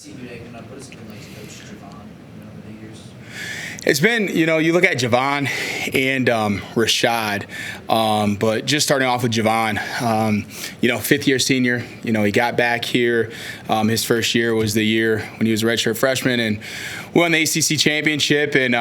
What has it been like to coach Javon over the years? It's been, you look at Javon and Rashad, but just starting off with Javon, fifth-year senior. He got back here. His first year was the year when he was a redshirt freshman, and won the ACC championship. And,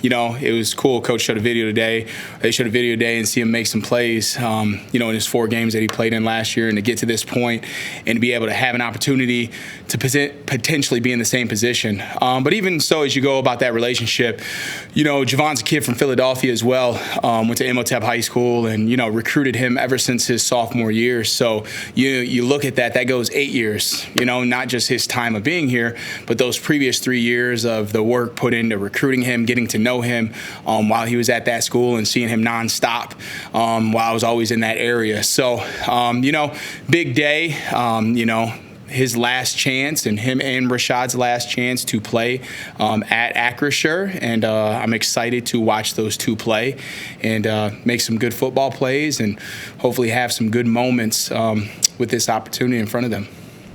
it was cool. Coach showed a video today. They showed a video today and see him make some plays, in his 4 games that he played in last year, and to get to this point and to be able to have an opportunity to potentially be in the same position. But even so, as you go about that relationship, Javon's a kid from Philadelphia as well, went to Imhotep High School and, recruited him ever since his sophomore year. So you look at that goes 8 years, not just his time of being here, but those previous 3 years of the work put into recruiting him, getting to know him while he was at that school and seeing him nonstop while I was always in that area. So, big day, his last chance and him and Rashad's last chance to play at Acrisure, and I'm excited to watch those two play and make some good football plays and hopefully have some good moments with this opportunity in front of them.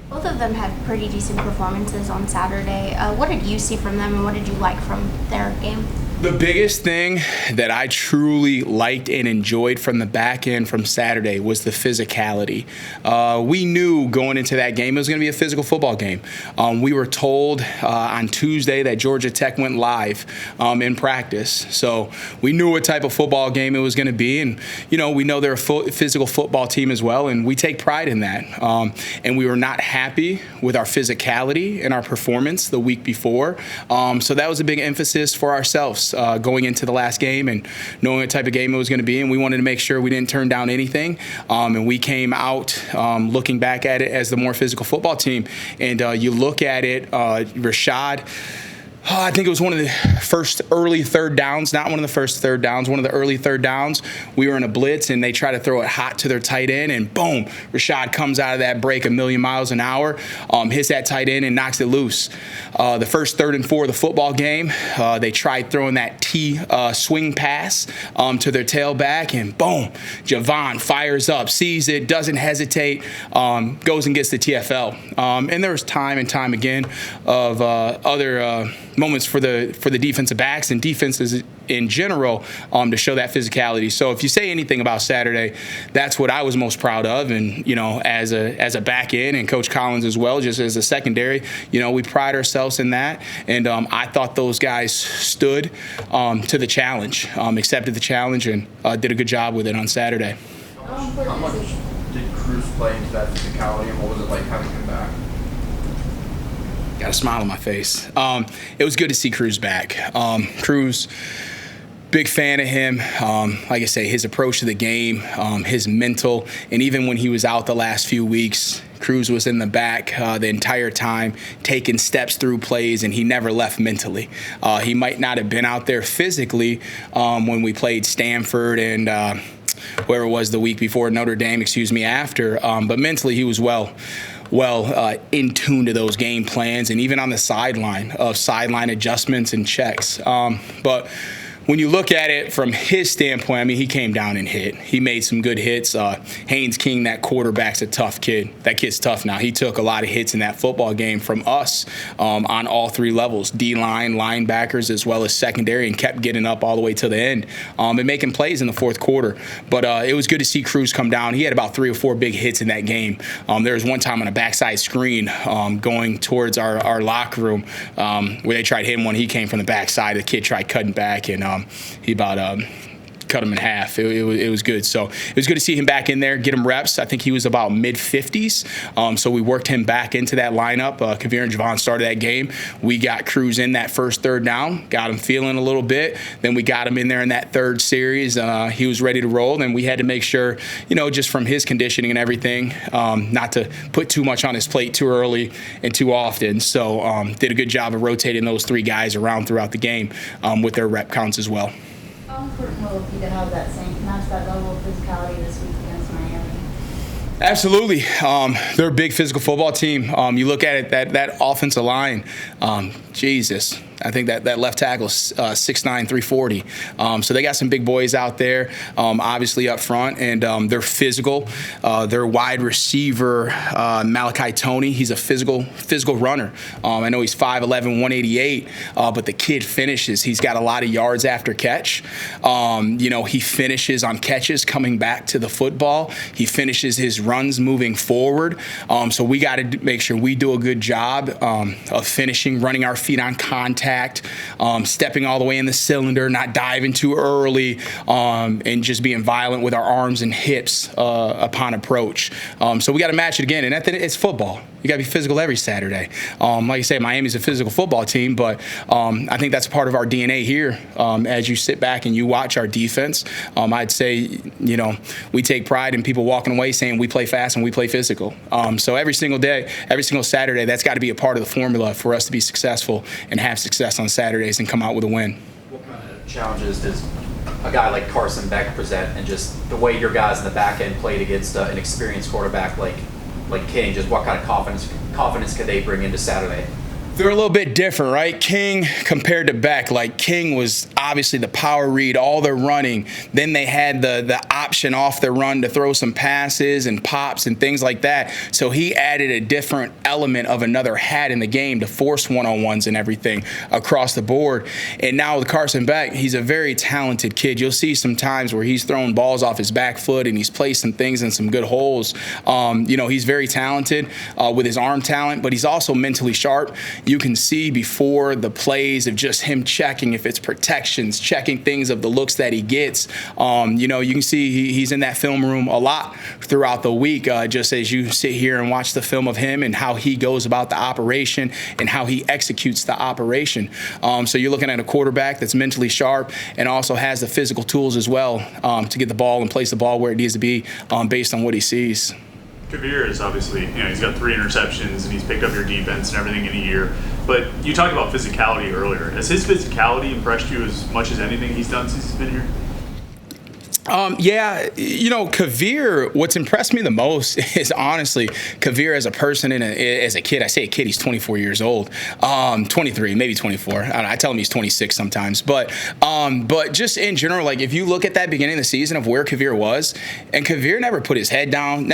Both of them had pretty decent performances on Saturday. What did you see from them, and what did you like from their game? The biggest thing that I truly liked and enjoyed from the back end from Saturday was the physicality. We knew going into that game it was going to be a physical football game. We were told on Tuesday that Georgia Tech went live in practice. So we knew what type of football game it was going to be. And, we know they're a physical football team as well, and we take pride in that. And we were not happy with our physicality and our performance the week before. So that was a big emphasis for ourselves. Going into the last game and knowing what type of game it was going to be, and we wanted to make sure we didn't turn down anything, and we came out looking back at it as the more physical football team. And you look at it, Rashad, I think it was one of the first early third downs, not one of the first third downs, one of the early third downs. We were in a blitz, and they try to throw it hot to their tight end, and boom, Rashad comes out of that break a million miles an hour, hits that tight end and knocks it loose. The first 3rd and 4 of the football game, they tried throwing that T swing pass to their tailback, and boom, Javon fires up, sees it, doesn't hesitate, goes and gets the TFL. And there was time and time again of other moments for the defensive backs and defenses in general to show that physicality. So if you say anything about Saturday, that's what I was most proud of. And as a back end, and Coach Collins as well, just as a secondary, we pride ourselves in that. And I thought those guys stood to the challenge, accepted the challenge, and did a good job with it on Saturday. How much did Cruz play into that physicality, and what was it like having him back? Got a smile on my face. It was good to see Cruz back. Cruz, big fan of him. Like I say, his approach to the game, his mental, and even when he was out the last few weeks, Cruz was in the back the entire time, taking steps through plays, and he never left mentally. He might not have been out there physically when we played Stanford and where it was the week before, Notre Dame, after, but mentally he was well in tune to those game plans, and even on the sideline adjustments and checks. But when you look at it from his standpoint, he came down and hit. He made some good hits. Haynes King, that quarterback's a tough kid. That kid's tough now. He took a lot of hits in that football game from us on all 3 levels, D-line, linebackers, as well as secondary, and kept getting up all the way to the end and making plays in the 4th quarter. But it was good to see Cruz come down. He had about 3 or 4 big hits in that game. There was one time on a backside screen going towards our locker room where they tried hitting one. He came from the backside. The kid tried cutting back, and he about cut him in half. It was good. So it was good to see him back in there, get him reps. I think he was about mid-50s. So we worked him back into that lineup. Kavir and Javon started that game. We got Cruz in that first 3rd down, got him feeling a little bit. Then we got him in there in that 3rd series. He was ready to roll. Then we had to make sure, just from his conditioning and everything, not to put too much on his plate too early and too often. So did a good job of rotating those 3 guys around throughout the game with their rep counts as well. How important will it be to have that same match that level of physicality this week against Miami? Absolutely. They're a big physical football team. You look at it, that offensive line, Jesus. I think that left tackle is 6'9", 340. So they got some big boys out there, obviously up front, and they're physical. Their wide receiver, Malachi Toney, he's a physical runner. I know he's 5'11", 188, but the kid finishes. He's got a lot of yards after catch. He finishes on catches coming back to the football. He finishes his runs moving forward. So we got to make sure we do a good job of finishing, running our feet on contact, stepping all the way in the cylinder, not diving too early, and just being violent with our arms and hips upon approach. So we got to match it again. And it's football. You got to be physical every Saturday. Like you say, Miami's a physical football team, but I think that's part of our DNA here. As you sit back and you watch our defense, I'd say, we take pride in people walking away saying we play fast and we play physical. So every single day, every single Saturday, that's got to be a part of the formula for us to be successful and have success on Saturdays and come out with a win. What kind of challenges does a guy like Carson Beck present, and just the way your guys in the back end played against an experienced quarterback like King? Just what kind of confidence could they bring into Saturday? They're a little bit different, right? King compared to Beck, like King was obviously the power read, all the running. Then they had the option off the run to throw some passes and pops and things like that. So he added a different element of another hat in the game to force one-on-ones and everything across the board. And now with Carson Beck, he's a very talented kid. You'll see some times where he's throwing balls off his back foot and he's placed some things in some good holes. He's very talented with his arm talent, but he's also mentally sharp. You can see before the plays of just him checking if it's protections, checking things of the looks that he gets. You can see he's in that film room a lot throughout the week, just as you sit here and watch the film of him and how he goes about the operation and how he executes the operation. So you're looking at a quarterback that's mentally sharp and also has the physical tools as well to get the ball and place the ball where it needs to be based on what he sees. Kavir is obviously, he's got 3 interceptions and he's picked up your defense and everything in a year. But you talked about physicality earlier. Has his physicality impressed you as much as anything he's done since he's been here? Kavir, what's impressed me the most is honestly Kavir as a person and as a kid. I say a kid, he's 24 years old, 23, maybe 24. I tell him he's 26 sometimes. But just in general, like if you look at that beginning of the season of where Kavir was, and Kavir never put his head down,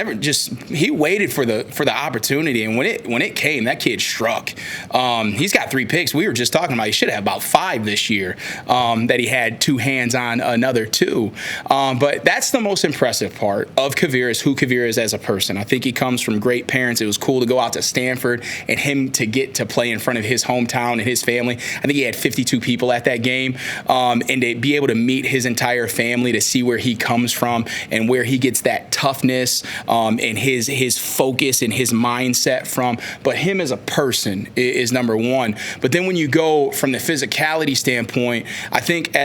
he waited for the opportunity, and when it came, that kid struck. He's got 3 picks. We were just talking about he should have about 5 this year that he had 2 hands on another 2. But that's the most impressive part of Kavir is who Kavir is as a person. I think he comes from great parents. It was cool to go out to Stanford and him to get to play in front of his hometown and his family. I think he had 52 people at that game. And to be able to meet his entire family, to see where he comes from and where he gets that toughness and his focus and his mindset from. But him as a person is number one. But then when you go from the physicality standpoint, I think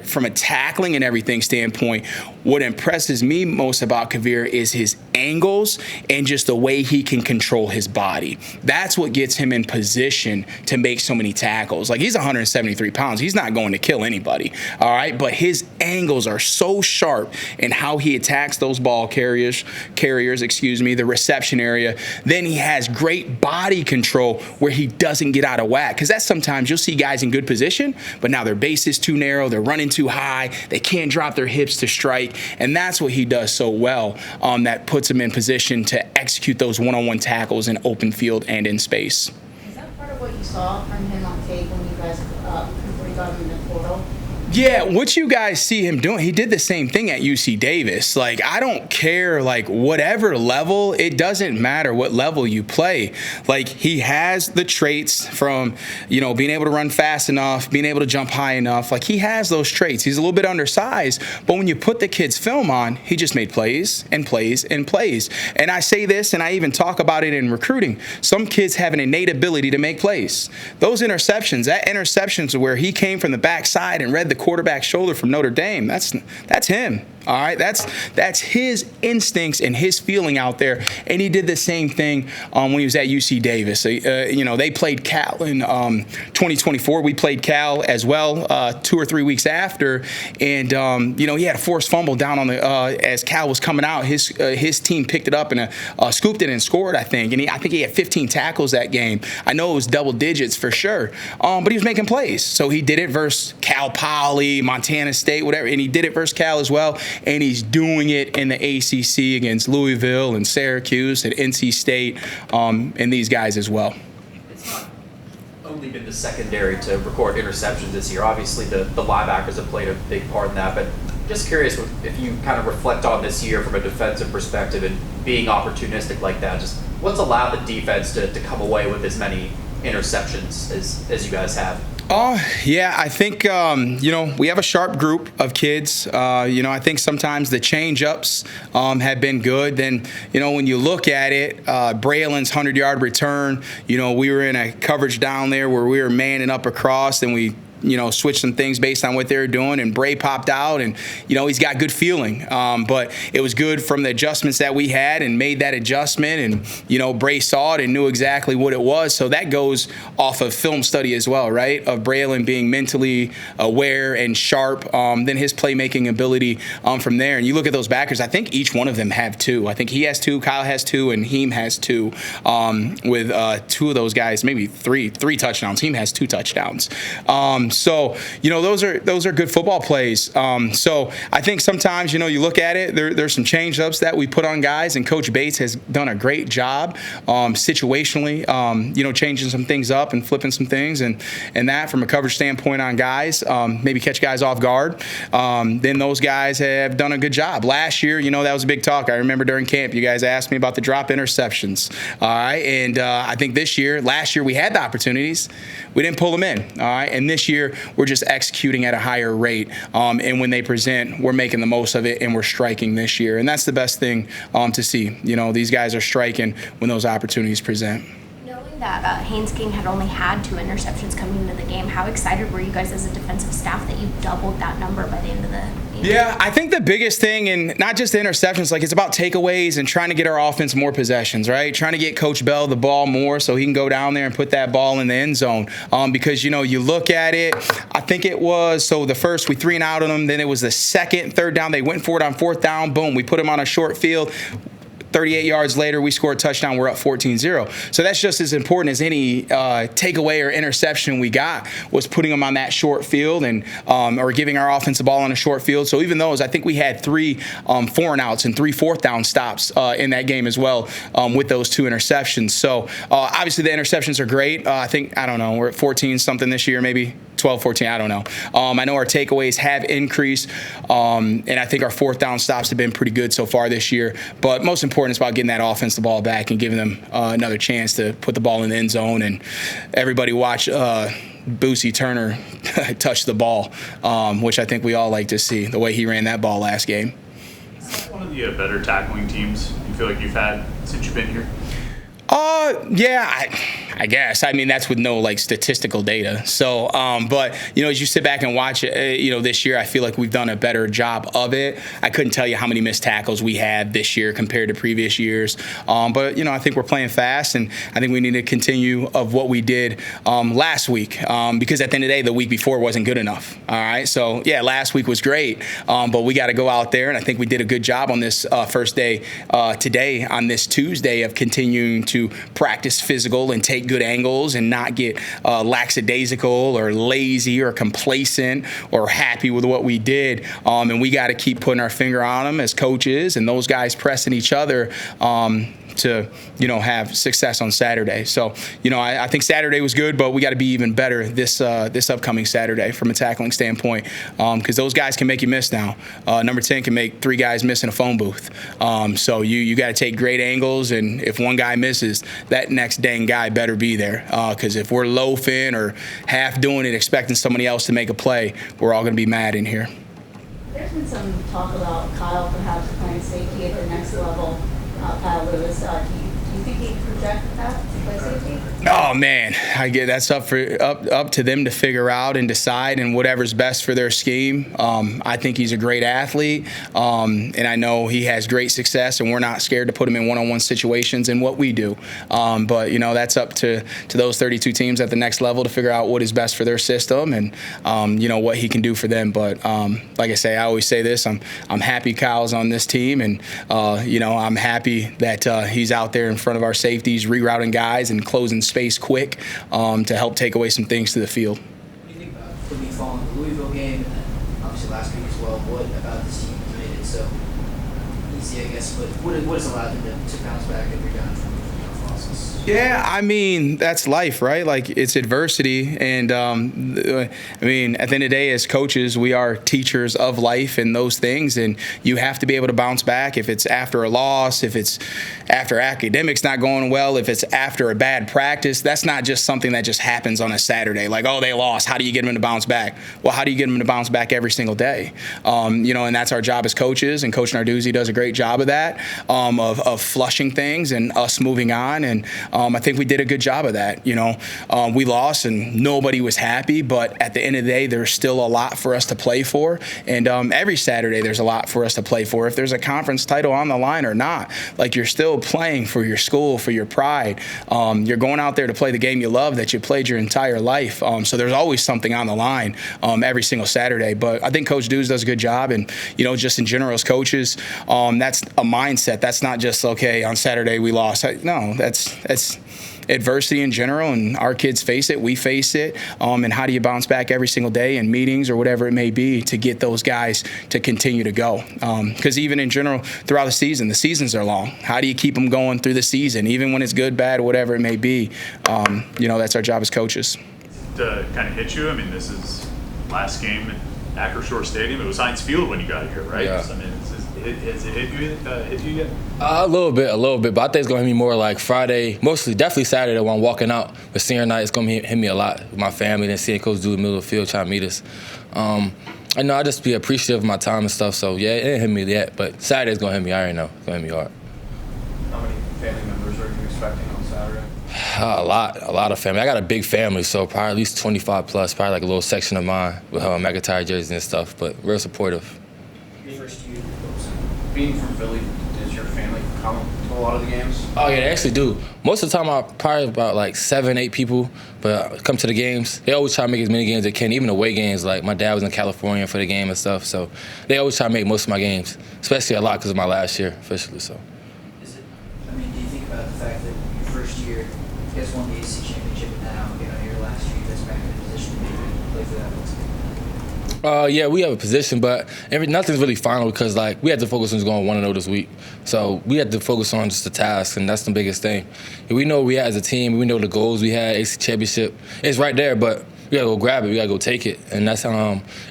from a tackling and everything standpoint, what impresses me most about Kavir is his angles and just the way he can control his body. That's what gets him in position to make so many tackles. Like, he's 173 pounds. He's not going to kill anybody, all right? But his angles are so sharp in how he attacks those ball carriers, the reception area. Then he has great body control where he doesn't get out of whack. Because that's sometimes you'll see guys in good position, but now their base is too narrow, they're running too high, they can't drop their hips to strike. And that's what he does so well, that puts him in position to execute those one-on-one tackles in open field and in space. Is that part of what you saw from him on tape when you guys, before you got him in the portal? Yeah, what you guys see him doing, he did the same thing at UC Davis. Like, I don't care, like, whatever level, it doesn't matter what level you play. Like, he has the traits from, being able to run fast enough, being able to jump high enough. Like, he has those traits. He's a little bit undersized, but when you put the kid's film on, he just made plays and plays and plays. And I say this, and I even talk about it in recruiting. Some kids have an innate ability to make plays. Those interceptions, that interceptions where he came from the backside and read the quarterback's shoulder from Notre Dame, that's him. All right, that's his instincts and his feeling out there, and he did the same thing when he was at UC Davis. They played Cal in 2024. We played Cal as well 2 or 3 weeks after, and he had a forced fumble down on the as Cal was coming out. His team picked it up and scooped it and scored, I think. And I think he had 15 tackles that game. I know it was double digits for sure, but he was making plays. So he did it versus Cal Poly, Montana State, whatever, and he did it versus Cal as well. And he's doing it in the ACC against Louisville and Syracuse and NC State and these guys as well. It's not only been the secondary to record interceptions this year. Obviously, the linebackers have played a big part in that. But just curious if you kind of reflect on this year from a defensive perspective and being opportunistic like that, just what's allowed the defense to come away with as many interceptions as you guys have? Yeah, I think, we have a sharp group of kids. I think sometimes the change-ups have been good. Then, when you look at it, Braylon's 100-yard return, we were in a coverage down there where we were manning up across, and we switch some things based on what they were doing, and Bray popped out, and he's got good feeling, but it was good from the adjustments that we had and made that adjustment, and Bray saw it and knew exactly what it was. So that goes off of film study as well, right, of Braylon being mentally aware and sharp, then his playmaking ability from there. And you look at those backers, I think each one of them have 2. I think he has 2, Kyle has 2, and Heem has 2, with 2 of those guys, maybe 3 touchdowns. Heem has 2 touchdowns. So those are good football plays. So I think sometimes you look at it. There's some change ups that we put on guys, and Coach Bates has done a great job situationally. Changing some things up and flipping some things, and that from a coverage standpoint on guys, maybe catch guys off guard. Then those guys have done a good job. Last year, that was a big talk. I remember during camp, you guys asked me about the drop interceptions. All right, and I think last year we had the opportunities, we didn't pull them in. All right, and this year we're just executing at a higher rate, and when they present, we're making the most of it, and we're striking this year, and that's the best thing to see. These guys are striking when those opportunities present. Knowing that Haynes King had only had 2 interceptions coming into the game, how excited were you guys as a defensive staff that you doubled that number by the end of the game? Yeah, I think the biggest thing, and not just the interceptions, it's about takeaways and trying to get our offense more possessions, right? Trying to get Coach Bell the ball more so he can go down there and put that ball in the end zone. Because, you look at it, I think it was, so the first, we 3 and out on them, then it was the second, third down, they went for it on 4th down, boom, we put them on a short field. 38 yards later, we score a touchdown. We're up 14-0. So that's just as important as any takeaway or interception we got, was putting them on that short field and or giving our offense the ball on a short field. So even those, I think we had 3 4 and outs and 3 4th down stops in that game as well with those 2 interceptions. So obviously the interceptions are great. I think, we're at 14 something this year, maybe 12, 14, I don't know. I know our takeaways have increased, and I think our 4th down stops have been pretty good so far this year. But most important is about getting that offense the ball back and giving them another chance to put the ball in the end zone. And everybody watch Boosie Turner touch the ball, which I think we all like to see, the way he ran that ball last game. Is that one of the better tackling teams you feel like you've had since you've been here? Yeah, I guess. I mean, that's with no statistical data. So, but as you sit back and watch it, this year, I feel like we've done a better job of it. I couldn't tell you how many missed tackles we had this year compared to previous years. But I think we're playing fast, and I think we need to continue of what we did last week, because at the end of the day, the week before wasn't good enough. All right. So yeah, last week was great, but we got to go out there, and I think we did a good job on this first day today, on this Tuesday, of continuing to practice physical and take good angles and not get lackadaisical or lazy or complacent or happy with what we did. And we got to keep putting our finger on them as coaches, and those guys pressing each other to have success on Saturday. So I think Saturday was good, but we got to be even better this upcoming Saturday from a tackling standpoint, because those guys can make you miss now. Number 10 can make 3 guys miss in a phone booth. So you got to take great angles, and if one guy misses, that next dang guy better be there, because if we're loafing or half doing it expecting somebody else to make a play, we're all going to be mad in here. There's been some talk about Kyle perhaps playing safety at the next level. Kyle Lewis, do you think he can project that to play safety? Oh man, that's up to them to figure out and decide, and whatever's best for their scheme. I think he's a great athlete, and I know he has great success, and we're not scared to put him in one-on-one situations in what we do. But that's up to those 32 teams at the next level to figure out what is best for their system and what he can do for them. But like I say, I always say this: I'm happy Kyle's on this team, and I'm happy that he's out there in front of our safeties, rerouting guys and closing space quick to help take away some things to the field. What do you think about Quibi following the Louisville game, and then obviously last week as well? What about this team made it so easy, I guess, but what has allowed them to bounce back and rebound from losses? Yeah, I mean, that's life, right? Like, it's adversity. And, at the end of the day, as coaches, we are teachers of life and those things. And you have to be able to bounce back if it's after a loss, if it's after academics not going well, if it's after a bad practice. That's not just something that just happens on a Saturday. Like, oh, they lost. How do you get them to bounce back? Well, how do you get them to bounce back every single day? And that's our job as coaches. And Coach Narduzzi does a great job of that, of flushing things and us moving on. And I think we did a good job of that. We lost and nobody was happy, but at the end of the day, there's still a lot for us to play for. And every Saturday, there's a lot for us to play for. If there's a conference title on the line or not, like, you're still playing for your school, for your pride. You're going out there to play the game you love that you played your entire life. So there's always something on the line every single Saturday. But I think Coach Dews does a good job. And, just in general as coaches, that's a mindset. That's not just, okay, on Saturday we lost. No, that's adversity in general, and our kids face it, we face it, and how do you bounce back every single day in meetings or whatever it may be to get those guys to continue to go? Because even in general, throughout the seasons are long. How do you keep them going through the season, even when it's good, bad, whatever it may be? That's our job as coaches. To kind of hit you, I mean, this is last game at Acrisure Stadium. It was Heinz Field when you got here, right? Yeah. I mean, has it hit you yet? A little bit, but I think it's going to hit me more like Friday, definitely Saturday when I'm walking out. But senior night, it's going to hit me a lot with my family, then seeing Coach do in the middle of the field trying to meet us. I know I just be appreciative of my time and stuff, so yeah, it didn't hit me yet, but Saturday's going to hit me. I already know. It's going to hit me hard. How many family members are you expecting on Saturday? A lot of family. I got a big family, so probably at least 25 plus, probably like a little section of mine with McIntyre jerseys and stuff, but real supportive. First year, Being from Philly, does your family come to a lot of the games? Oh, yeah, they actually do. Most of the time, I probably about like 7-8 people, but come to the games. They always try to make as many games as they can, even away games. Like, my dad was in California for the game and stuff, so they always try to make most of my games, especially a lot because of my last year officially, so. do you think about the fact that your first year, you guys won the ACC championship, and now, your last year, you guys back in a position to maybe play for that once again? Yeah, we have a position, but nothing's really final because, like, we had to focus on just going 1-0 this week. So we had to focus on just the task, and that's the biggest thing. We know we had as a team. We know the goals we had, AC championship. It's right there, but we got to go grab it. We got to go take it. And that's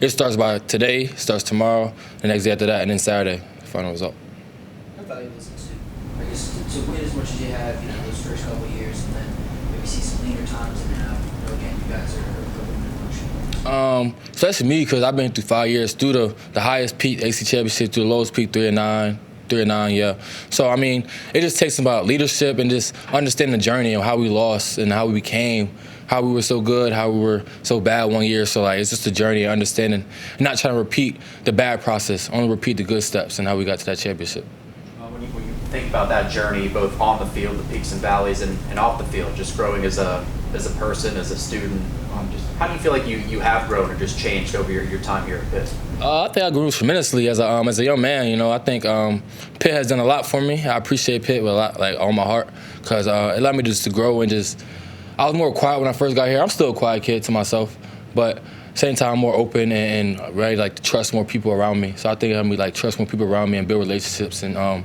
it starts by today, starts tomorrow, the next day after that, and then Saturday, the final result. How valuable is it to win as much as you have, those first couple of years, and then maybe see some leaner times, and now, again, you guys are putting in motion? Especially me, because I've been through 5 years, through the highest peak, AC championship, through the lowest peak, 3-9, yeah. So, I mean, it just takes about leadership and just understanding the journey of how we lost and how we became, how we were so good, how we were so bad one year. So, like, it's just a journey of understanding and not trying to repeat the bad process, only repeat the good steps and how we got to that championship. When you think about that journey, both on the field, the peaks and valleys, and off the field, just growing as a person, as a student, just how do you feel like you have grown or just changed over your time here at Pitt? I think I grew tremendously as a young man. I think Pitt has done a lot for me. I appreciate Pitt with a lot, like, all my heart, because it allowed me just to grow and just. I was more quiet when I first got here. I'm still a quiet kid to myself, but same time more open and ready, like, to trust more people around me. So I think it helped me, like, trust more people around me and build relationships and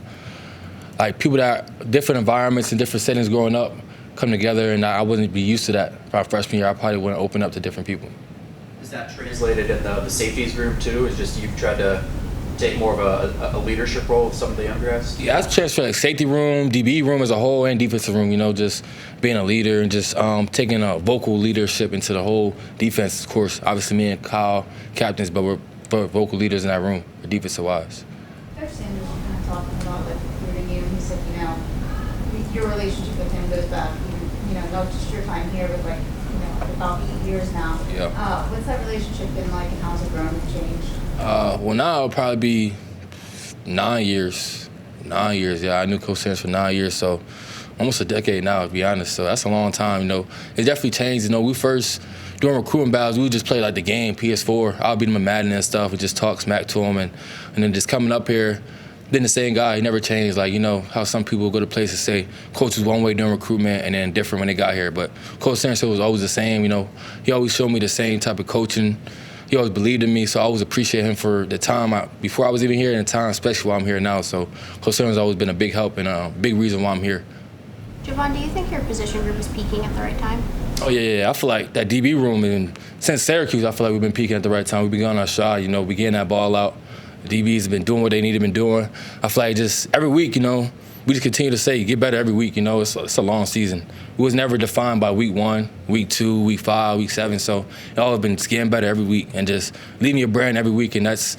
like, people that different environments and different settings growing up come together, and I wouldn't be used to that. My freshman year, I probably wouldn't open up to different people. Is that translated in the safeties room too? Is just you've tried to take more of a leadership role with some of the younger guys? Yeah, I've transferred, like, safety room, DB room as a whole, and defensive room. Just being a leader and just taking a vocal leadership into the whole defense. Of course, obviously me and Kyle captains, but we're vocal leaders in that room, defensive wise. Coach Sanders was kind of talking about, like, recruiting you, and he said, your relationship with him goes back, know just your time here with about 8 years now. Yeah. What's that relationship been like, and how's it grown and changed? Well, now it'll probably be 9 years. 9 years, yeah. I knew Coach Sanders for 9 years, so almost a decade now, to be honest. So that's a long time, It definitely changed. We first, during recruiting battles, we would just play like the game, PS4. I'll beat him in Madden and stuff and just talk smack to him. And then just coming up here, been the same guy. He never changed. Like, how some people go to places say coach was one way during recruitment and then different when they got here. But Coach Sanders was always the same, He always showed me the same type of coaching. He always believed in me, so I always appreciate him for the time before I was even here and the time, especially while I'm here now. So Coach Sanders has always been a big help and a big reason why I'm here. Javon, do you think your position group is peaking at the right time? Oh, yeah. I feel like that DB room, and since Syracuse, I feel like we've been peaking at the right time. We've been going on our shot, we getting that ball out. The DBs have been doing what they need to been doing. I feel like just every week, we just continue to say, get better every week, It's a long season. It was never defined by week 1, week 2, week 5, week 7. So it all been getting better every week and just leaving your brand every week. And that's,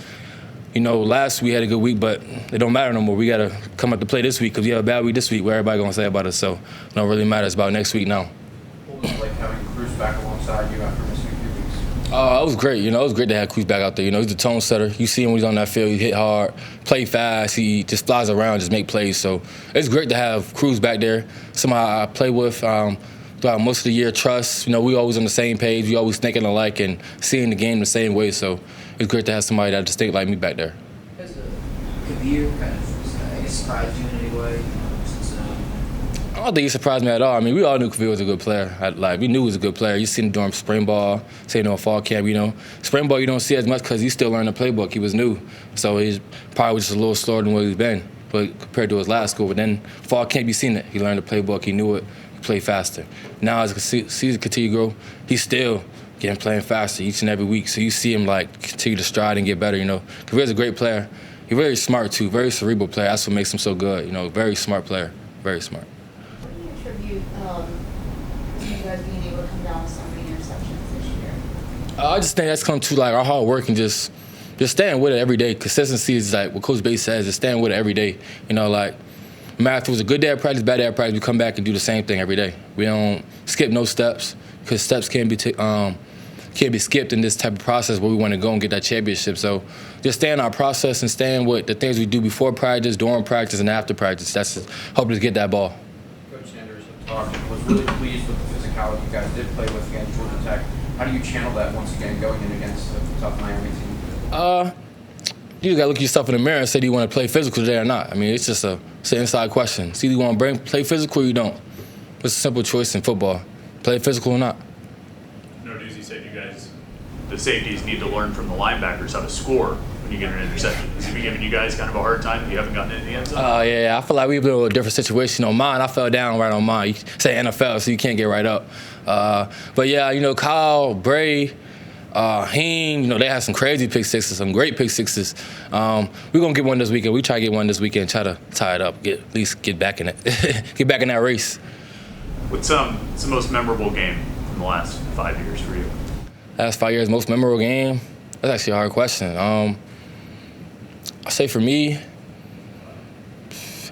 last week we had a good week, but it don't matter no more. We got to come out to play this week because we have a bad week this week. What everybody going to say about us? So it don't really matter. It's about next week now. What was it like having Cruz back alongside you after missing a few weeks? It was great. It was great to have Cruz back out there. He's the tone setter. You see him when he's on that field. He hit hard, play fast. He just flies around, just make plays. So it's great to have Cruz back there. Somebody I play with throughout most of the year. Trust. We always on the same page. We always thinking alike and seeing the game the same way. So it's great to have somebody that just think like me back there. Has Kabir kind of, surprised you in any way? I don't think he surprised me at all. We all knew Kavir was a good player. We knew he was a good player. You seen him during spring ball, fall camp, Spring ball you don't see as much because he's still learning the playbook. He was new. So he's probably just a little slower than what he's been compared to his last school. But then fall camp, you seen it. He learned the playbook. He knew it. He played faster. Now as the season continue to grow, he's still playing faster each and every week. So you see him continue to stride and get better, Kavir's a great player. He's very smart too, very cerebral player. That's what makes him so good, very smart player, very smart. What do you attribute you guys being able to come down with so many interceptions this year? I just think that's come to our hard work and just staying with it every day. Consistency is what Coach Bates says, just staying with it every day. Math was a good day at practice, bad day at practice, we come back and do the same thing every day. We don't skip no steps because steps can't be skipped in this type of process where we want to go and get that championship. So just stay in our process and staying with the things we do before practice, during practice, and after practice. That's helping us get that ball. Coach Sanders was really pleased with the physicality you guys did play with against Georgia Tech. How do you channel that once again going in against a tough Miami team? You got to look at yourself in the mirror and say, do you want to play physical today or not? It's just an inside question. It's either you want to play physical or you don't. It's a simple choice in football. Play physical or not. Doozy said you guys, the safeties, need to learn from the linebackers how to score when you get an interception. Has he been giving you guys kind of a hard time? You haven't gotten it in the end zone? Yeah. I feel like we've been in a different situation. On mine, I fell down right on mine. You say NFL, so you can't get right up. But yeah, Kyle, Bray, Heen, they had some crazy pick sixes, some great pick sixes. We're gonna get one this weekend. We try to get one this weekend, try to tie it up, at least get back in it, get back in that race. What's the most memorable game from the last 5 years for you? Last 5 years, most memorable game? That's actually a hard question. I say for me,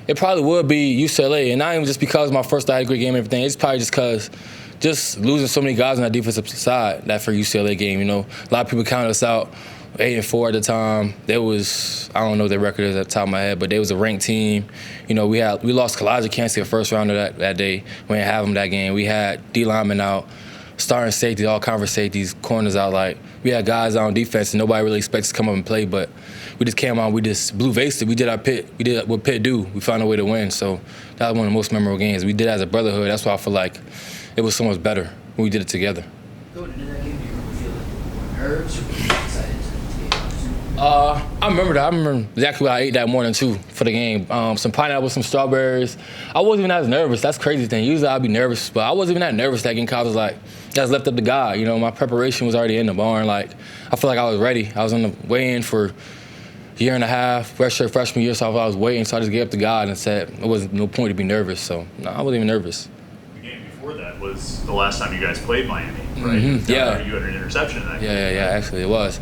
it probably would be UCLA, and not even just because my first I had a great game and everything. It's probably just because just losing so many guys on that defensive side, that for UCLA game, a lot of people counted us out 8-4 at the time. There was, I don't know their record is at the top of my head, but they was a ranked team. We lost Kalijah Kancey the first round of that day. We didn't have him that game. We had D linemen out, starting safeties, all conference safeties, corners out. We had guys out on defense, and nobody really expects to come up and play, but we just came out, we just blue-faced it. We did what Pitt do. We found a way to win, so that was one of the most memorable games. We did it as a brotherhood. That's why I feel like it was so much better when we did it together. Going into that game, do you remember feeling more nerves or excited to get I remember that. I remember exactly what I ate that morning, too, for the game. Some pineapple, some strawberries. I wasn't even as nervous. That's the crazy thing. Usually I'd be nervous, but I wasn't even that nervous that game because I was I just left up to God. My preparation was already in the barn. I feel like I was ready. I was on the weigh-in for a year and a half, freshman year, so I was waiting. So I just gave up to God and said there wasn't no point to be nervous. So, no, I wasn't even nervous. The game before that was the last time you guys played Miami, right? Mm-hmm. Yeah. You had an interception in that game. Yeah, actually it was.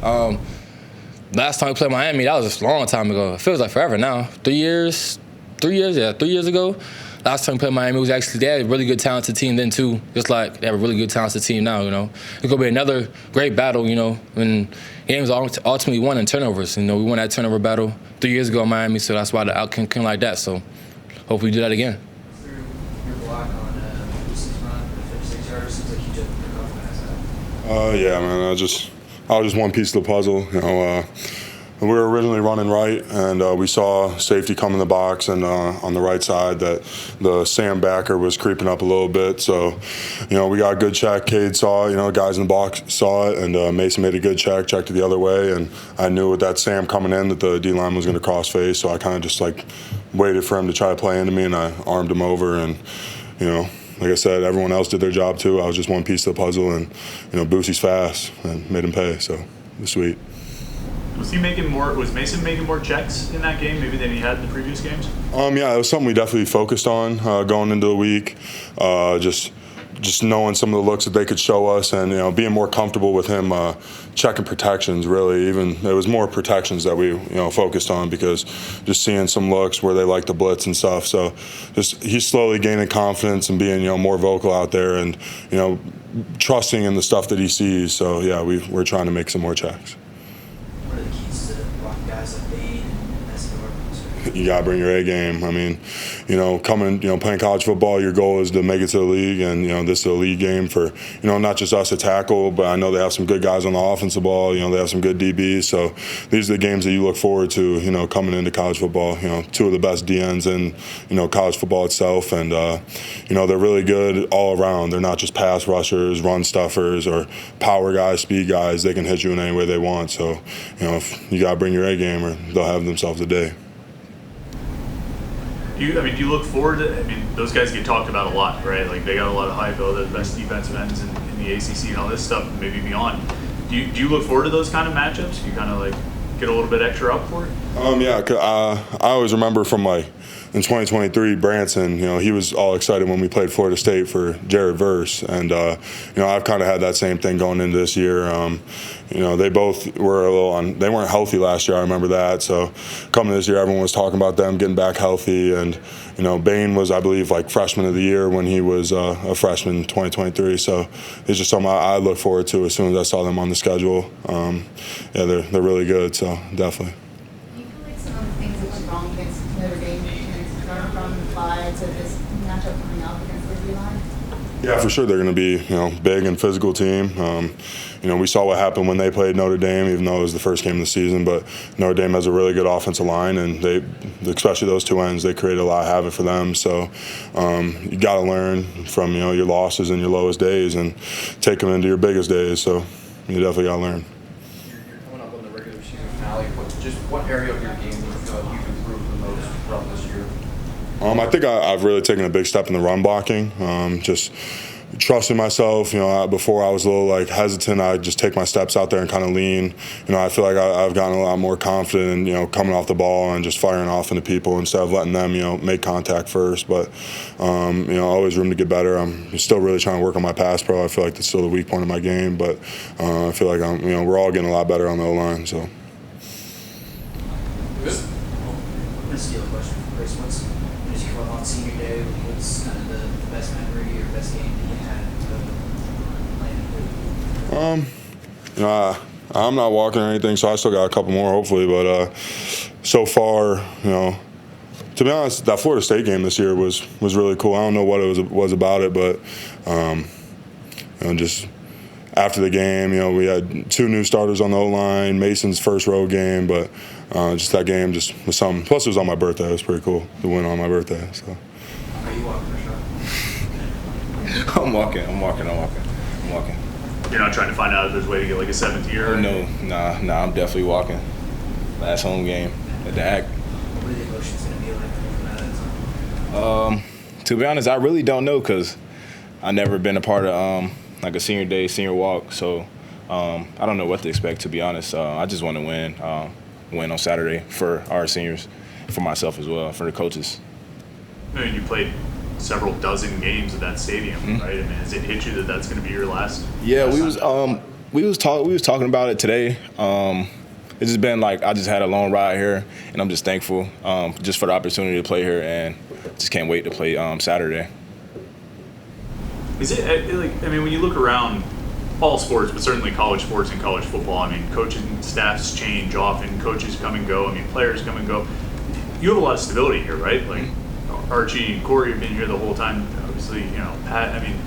Last time we played Miami, that was a long time ago. It feels like forever now. 3 years? 3 years? Yeah, 3 years ago. Last last time we played Miami, was actually, they had a really good talented team then too, just like they have a really good talented team now, you know. It's going to be another great battle, you know, when games are ultimately won in turnovers. You know, we won that turnover battle 3 years ago in Miami, so that's why the outcome came like that. So hopefully we do that again. Through your block on Lucy's run for 56 yards, seems like you just took off that. Yeah, man. I was just one piece of the puzzle. You know, we were originally running right, and we saw safety come in the box, and on the right side that the Sam backer was creeping up a little bit. So, you know, we got a good check. Cade saw it. You know, guys in the box saw it, and Mason made a good checked it the other way, and I knew with that Sam coming in that the D-line was going to cross face, so I kind of just like waited for him to try to play into me, and I armed him over, and you know. Like I said, everyone else did their job too. I was just one piece of the puzzle, and you know, Boosie's fast and made him pay. So it was sweet. Was Mason making more checks in that game maybe than he had in the previous games? Yeah, it was something we definitely focused on going into the week. Just knowing some of the looks that they could show us, and you know, being more comfortable with him checking protections. Really, even it was more protections that we focused on, because just seeing some looks where they like the blitz and stuff. So just he's slowly gaining confidence and being more vocal out there, and trusting in the stuff that he sees. So yeah, we're trying to make some more checks. What are the keys to blocking guys like Bain and Escobar? You gotta bring your A game. I mean, playing college football, your goal is to make it to the league, and this is a league game for not just us to tackle, but I know they have some good guys on the offensive ball. They have some good DBs. So these are the games that you look forward to. Coming into college football. Two of the best DNs in college football itself, and they're really good all around. They're not just pass rushers, run stuffers, or power guys, speed guys. They can hit you in any way they want. So if you gotta bring your A game, or they'll have themselves a day. Do you look forward to? Those guys get talked about a lot, right? Like they got a lot of hype. They're the best defensive ends in the ACC and all this stuff, maybe beyond. Do you look forward to those kind of matchups? Do you kind of like get a little bit extra up for it? Yeah, I always remember from in 2023, Branson, he was all excited when we played Florida State for Jared Verse, and I've kind of had that same thing going into this year. They both were they weren't healthy last year. I remember that. So coming this year, everyone was talking about them getting back healthy, and Bain was, I believe, like freshman of the year when he was a freshman in 2023. So it's just something I look forward to as soon as I saw them on the schedule. Yeah, they're really good. So definitely. Do you feel like some of the things that went wrong against Notre Dame can from the fly to this matchup coming up against the D-line? Yeah, for sure they're going to be, big and physical team. We saw what happened when they played Notre Dame, even though it was the first game of the season. But Notre Dame has a really good offensive line, and they, especially those two ends, they create a lot of havoc for them. So you got to learn from your losses and your lowest days and take them into your biggest days. So you definitely got to learn. You're coming up on the regular season finale. What area of your game do you feel like you've improved the most throughout this year? I think I've really taken a big step in the run blocking. Just trusting myself. Before I was a little hesitant. I'd just take my steps out there and kind of lean. I feel like I've gotten a lot more confident in coming off the ball and just firing off into people instead of letting them make contact first. But always room to get better. I'm still really trying to work on my pass pro. I feel like that's still the weak point of my game, but I feel like we're all getting a lot better on the O-line. So. Let's steal a question from Chris. As you come up on senior day, what's kind of the best memory or best game that you had playing? I'm not walking or anything, so I still got a couple more hopefully. But so far, to be honest, that Florida State game this year was really cool. I don't know what it was about it, but just after the game, we had 2 new starters on the O-line, Mason's first road game, but just that game just was something. Plus, it was on my birthday. It was pretty cool to win on my birthday. So. Are you walking, Rashad? I'm walking. You're not trying to find out if there's a way to get like a 7th year? No, I'm definitely walking. Last home game at the AC. What are the emotions going to be like coming out of that time? To be honest, I really don't know, because I've never been a part of like a senior day, senior walk. So I don't know what to expect, to be honest. I just want to win on Saturday for our seniors, for myself as well, for the coaches. You played several dozen games at that stadium, right? Has it hit you that that's going to be your last? Yeah, we was talking about it today. It's just been I just had a long ride here, and I'm just thankful just for the opportunity to play here, and just can't wait to play Saturday. Is it like, I mean, when you look around all sports, but certainly college sports and college football, I mean, coaching staffs change often, coaches come and go, I mean, players come and go. You have a lot of stability here, right? Like Archie and Cory have been here the whole time. Obviously, you know, Pat, I mean,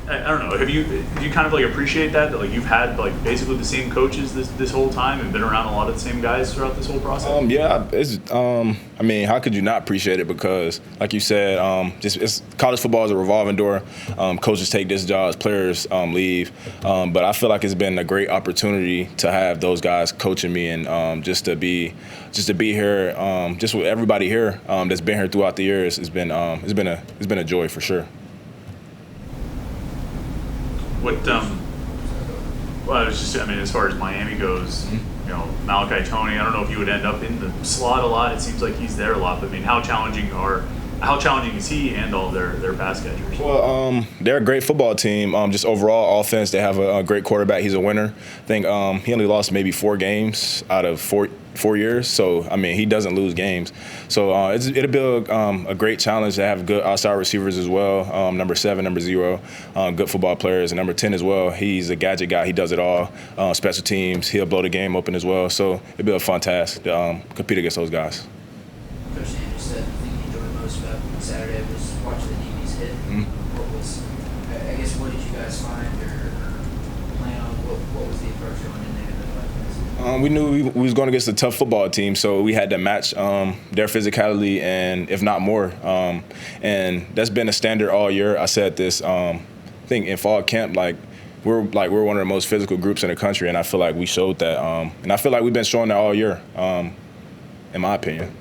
I don't know. Do you kind of like appreciate that like you've had like basically the same coaches this whole time and been around a lot of the same guys throughout this whole process? Yeah, it's I mean, how could you not appreciate it? Because like you said, it's college football is a revolving door. Coaches take this job, players leave, but I feel like it's been a great opportunity to have those guys coaching me and just to be here, just with everybody here that's been here throughout the years. It's been a joy for sure. Well, I was just, I mean, as far as Miami goes, you know, Malachi Toney, I don't know if you would end up in the slot a lot. It seems like he's there a lot, but I mean, how challenging is he and all their pass catchers? Well, they're a great football team. Just overall offense, they have a great quarterback. He's a winner. I think he only lost maybe 4 games out of 4 years. So, I mean, he doesn't lose games. So it'll be a great challenge to have good outside receivers as well. Number 7, number 0, good football players. And number 10 as well. He's a gadget guy. He does it all. Special teams, he'll blow the game open as well. So it'll be a fun task to compete against those guys. Coach Sanders said the thing he enjoyed most about Saturday was watching the DBs hit. I guess, what did you guys find or plan on? What was the approach going in there? We knew we was going against a tough football team, so we had to match their physicality and if not more. And that's been a standard all year. I said this, I think in fall camp, we're one of the most physical groups in the country, and I feel like we showed that. And I feel like we've been showing that all year, in my opinion.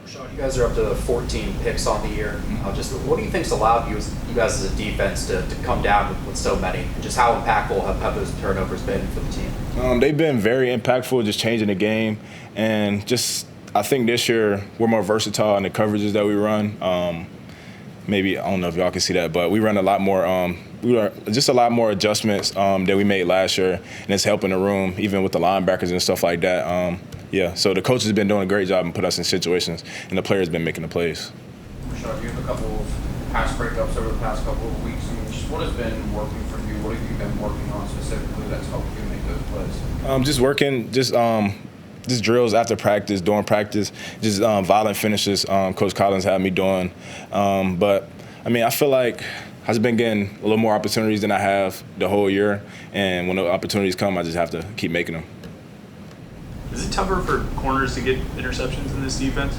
Rashad, you guys are up to 14 picks on the year. What do you think's allowed you guys as a defense to come down with so many? And just how impactful have those turnovers been for the team? They've been very impactful, just changing the game. And just I think this year we're more versatile in the coverages that we run. Maybe, I don't know if y'all can see that, but we run a lot more just a lot more adjustments that we made last year, and it's helping the room, even with the linebackers and stuff like that. Yeah, so the coach has been doing a great job and put us in situations, and the players been making the plays. Rashad, you have a couple of pass breakups over the past couple of weeks. I mean, just what has been working for you? What have you been working on specifically that's helped you make those plays? Just working, just drills after practice, during practice, just violent finishes. Coach Collins had me doing, but I mean, I feel like I've been getting a little more opportunities than I have the whole year, and when the opportunities come, I just have to keep making them. Is it tougher for corners to get interceptions in this defense?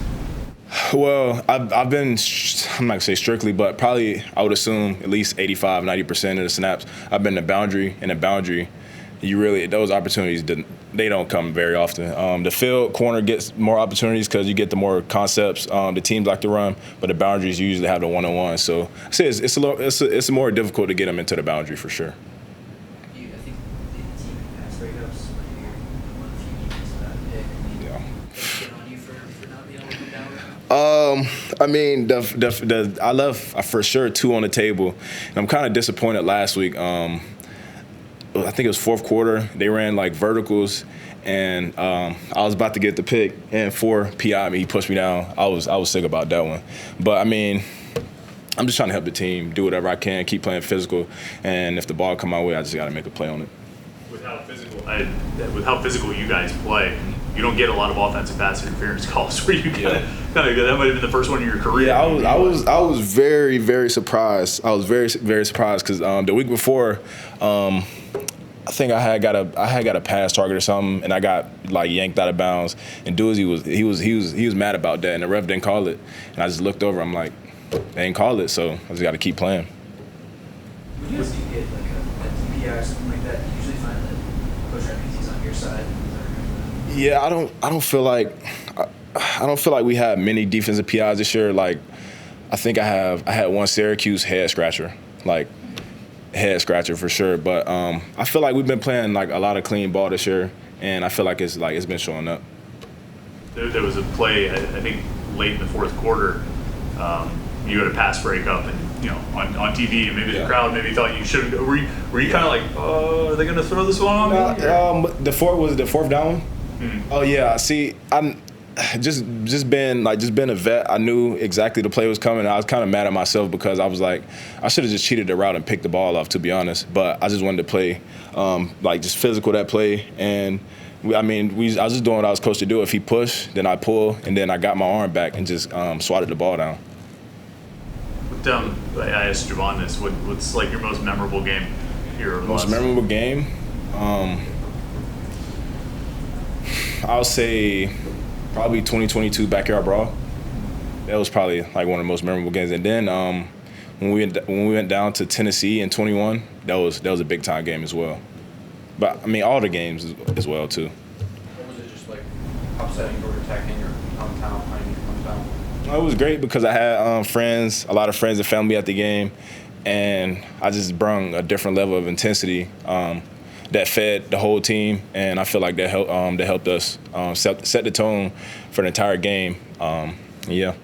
Well, I've been, I'm not going to say strictly, but probably I would assume at least 85, 90% of the snaps. I've been the boundary, and the boundary, those opportunities, they don't come very often. The field corner gets more opportunities because you get the more concepts the teams like to run, but the boundaries you usually have the one-on-one. So I say it's more difficult to get them into the boundary for sure. I think the team pass breakups, you're one of the few defenses that pick. Get on you for not being able to come down with them? I mean, I left for sure 2 on the table, and I'm kind of disappointed last week. I think it was 4th quarter. They ran like verticals, and I was about to get the pick, and 4 PI me. He pushed me down. I was sick about that one. But I mean, I'm just trying to help the team do whatever I can, keep playing physical, and if the ball come my way, I just got to make a play on it. With how physical you guys play, you don't get a lot of offensive pass interference calls where you kind of that might have been the first one in your career. Yeah, I was very, very surprised. I was very, very surprised because the week before, I think I had got a pass target or something, and I got like yanked out of bounds. And Doozy was mad about that, and the ref didn't call it. And I just looked over. I'm like, they ain't called it, so I just got to keep playing. When you guys do get like a DPI or something like that, you usually find that Coach Ramsey's on your side. Yeah, I don't feel like we had many defensive PIs this year. Like, I think I had one Syracuse head scratcher for sure. But I feel like we've been playing like a lot of clean ball this year, and I feel like it's been showing up. There was a play, I think, late in the 4th quarter. You had a pass breakup, and on TV, and maybe the crowd maybe thought you should. Were you kind of like, are they going to throw this one on me? Was the 4th down one? Mm-hmm. Oh yeah. See, just being a vet, I knew exactly the play was coming. I was kind of mad at myself because I was like, I should have just cheated the route and picked the ball off, to be honest. But I just wanted to play, just physical that play. And I was just doing what I was coached to do. If he pushed, then I pull, and then I got my arm back and just swatted the ball down. I asked Javon this. What's like your most memorable game here? Most memorable game? I'll say probably 2022 Backyard Brawl. That was probably like one of the most memorable games. And then when we went down to Tennessee in 21, that was a big time game as well. But I mean, all the games as well too. What was it just like upsetting Georgia Tech in your hometown, playing in your hometown? It was great because I had a lot of friends and family at the game, and I just brought a different level of intensity that fed the whole team, and I feel like that helped us set the tone for the entire game. Yeah.